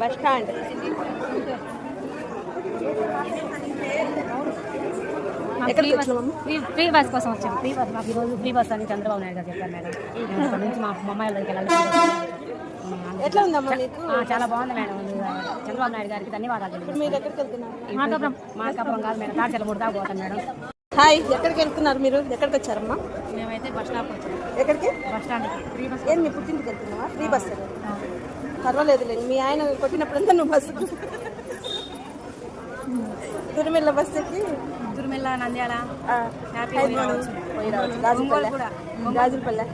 Bus stand. Free bus కోసం వచ్చాము. Free bus మాకు ఈరోజు ఫ్రీ బస్ అని చంద్రబాబు నాయుడు గారు చెప్పారు మేడం. ఇక్కడ నుంచి మా అమ్మాయిల దగ్గరికి వెళ్ళాలి. ఎట్లా ఉందమ్మా నీకు? చాలా బాగుంది మేడం. చంద్రబాబు నాయుడు గారికి ధన్యవాదాలు. మీరు ఎక్కడికి వెళ్తున్నారు? మార్కాపురం కాదు మేడం, తాడిచెల్ల కూడా పోతాను మేడం. హాయ్, ఎక్కడికి వెళ్తున్నారు మీరు? ఎక్కడికి వచ్చారమ్మా? మేమైతే బస్ స్టాప్ వచ్చాము. ఎక్కడికి? Bus stand. Free bus. ఏం మీ పుట్టింటికి వెళ్తున్నావా? Free bus. పర్వాలేదులేండి, మీ ఆయన కొట్టినప్పుడంతా నువ్వు బస్సు తురిమిల్ల బస్ ఎక్కి తురిమిల్ల, నంద్యాల, గాజులపల్లె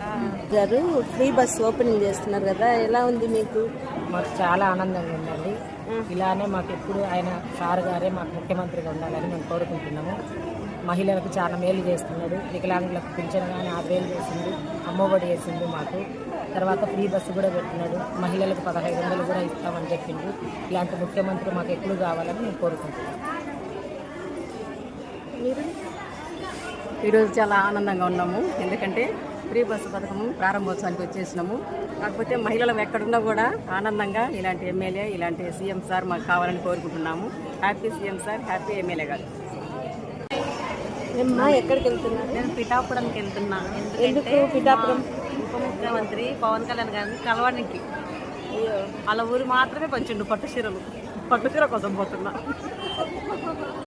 గారు ఫ్రీ బస్ ఓపెనింగ్ చేస్తున్నారు కదా, ఎలా ఉంది మీకు? మాకు చాలా ఆనందంగా ఉందండి. ఇలానే మాకు ఎప్పుడు ఆయన సార్ గారే మాకు ముఖ్యమంత్రిగా ఉండాలని మేము కోరుకుంటున్నాము. మహిళలకు చాలా మేలు చేస్తున్నాడు. వికలాంగులకు పింఛన్ కానీ 6,000 చేసిండు, అమ్మఒడి వేసిండు మాకు. తర్వాత ఫ్రీ బస్సు కూడా పెట్టినాడు. మహిళలకు 1,500 కూడా ఇస్తామని చెప్పిండు. ఇలాంటి ముఖ్యమంత్రి మాకు ఎప్పుడు కావాలని మేము కోరుకుంటున్నాం. మీరు? ఈరోజు చాలా ఆనందంగా ఉన్నాము. ఎందుకంటే ఫ్రీ బస్సు పథకము ప్రారంభోత్సవానికి వచ్చేసినాము. కాకపోతే మహిళలు ఎక్కడున్నా కూడా ఆనందంగా ఇలాంటి ఎమ్మెల్యే, ఇలాంటి సీఎం సార్ మాకు కావాలని కోరుకుంటున్నాము. Happy CM sir, happy MLA గారు. ఎక్కడికి వెళ్తున్నారు? నేను పిఠాపురంకి వెళ్తున్నాను. ఎందుకు పిఠాపురం? ఉప ముఖ్యమంత్రి పవన్ కళ్యాణ్ గారిని కలవడానికి. వాళ్ళ ఊరు మాత్రమే పంచిండు పట్టు చీర కోసం పోతున్నా.